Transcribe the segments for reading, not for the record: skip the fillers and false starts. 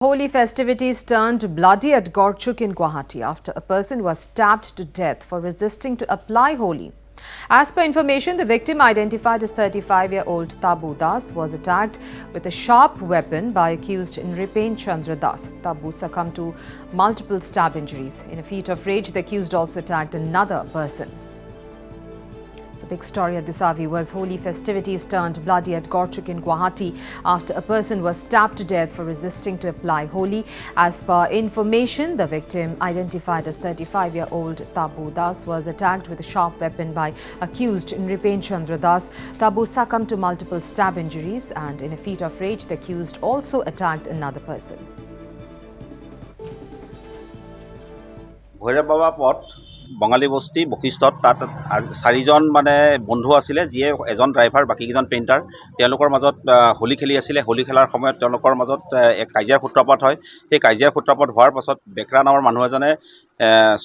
Holy festivities turned bloody at Gorchuk in Guwahati after a person was stabbed to death for resisting to apply Holi. As per information, the victim, identified as 35-year-old Tabu Das, was attacked with a sharp weapon by accused Nripen Chandra Das. Tabu succumbed to multiple stab injuries. In a fit of rage, the accused also attacked another person. So, big story at this hour, viewers. Holy festivities turned bloody at Gorchuk in Guwahati after a person was stabbed to death for resisting to apply Holi. As per information, the victim, identified as 35-year-old Tabu Das, was attacked with a sharp weapon by accused Nripen Chandra Das. Tabu succumbed to multiple stab injuries, and in a fit of rage, the accused also attacked another person. বঙালী বস্তি বশিষ্ঠত তাত চাৰিজন মানে বন্ধু আছিলে যিয়ে এজন driver বাকিকেইজন painter তেওঁলোকৰ মাজত হোলী খেলি আছিলে। হোলী খেলাৰ সময়ত তেওঁলোকৰ মাজত এক কাজিয়াৰ সূত্ৰপাত হয়। সেই কাজিয়াৰ সূত্ৰপাত হোৱাৰ পাছত বেকৰা নামৰ মানুহ এজনে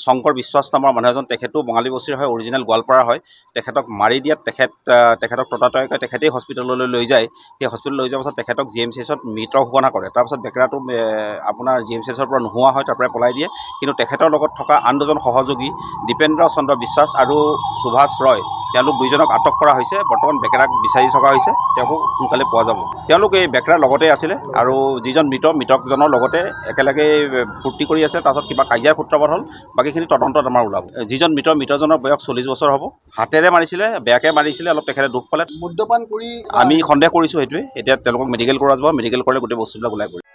শংকৰ বিশ্বাস নামৰ মানুহ এজন, তেখেতো বঙালী বস্তিৰ হয়, অৰিজিনেল গোৱালপাৰা হয়, তেখেতক মাৰি দিয়াত তেখেতক ততাতৈয়াকৈ তেখেতেই হস্পিটেললৈ লৈ যায়। সেই হস্পিটেল লৈ যোৱাৰ পাছত তেখেতক GMCHত মৃত ঘোষণা কৰে। তাৰপাছত বেকৰাটো আপোনাৰ GMCHৰ পৰা নোহোৱা হয়, তাৰ পৰা পলাই দিয়ে। কিন্তু তেখেতৰ লগত থকা আন দুজন সহযোগী দীপেন্দ্ৰ চন্দ্ৰ বিশ্বাস আৰু সুভাষ ৰয়, তেওঁলোক দুইজনক আটক কৰা হৈছে। বৰ্তমান বেকৰাক বিচাৰি থকা হৈছে, তেওঁকো সোনকালে পোৱা যাব। তেওঁলোক এই বেকৰাৰ লগতে আছিলে আৰু যিজন মৃতকজনৰ লগতে একেলগে ফূৰ্তি কৰি আছে। তাৰপাছত কিবা কাজিয়াৰ সূত্ৰপাত হ'ল, বাকীখিনি তদন্তত আমাৰ ওলাব। যিজন মৃতজনৰ বয়স 40 বছৰ হ'ব। হাতেৰে মাৰিছিলে, বেয়াকৈ মাৰিছিলে, অলপ তেখেতে দুখ পালে। মদ্যপান কৰি আমি সন্দেহ কৰিছোঁ সেইটোৱে। এতিয়া তেওঁলোকক মেডিকেল কৰা যাব, মেডিকেল কৰিলে গোটেই বস্তুবিলাক ওলাই পৰিব।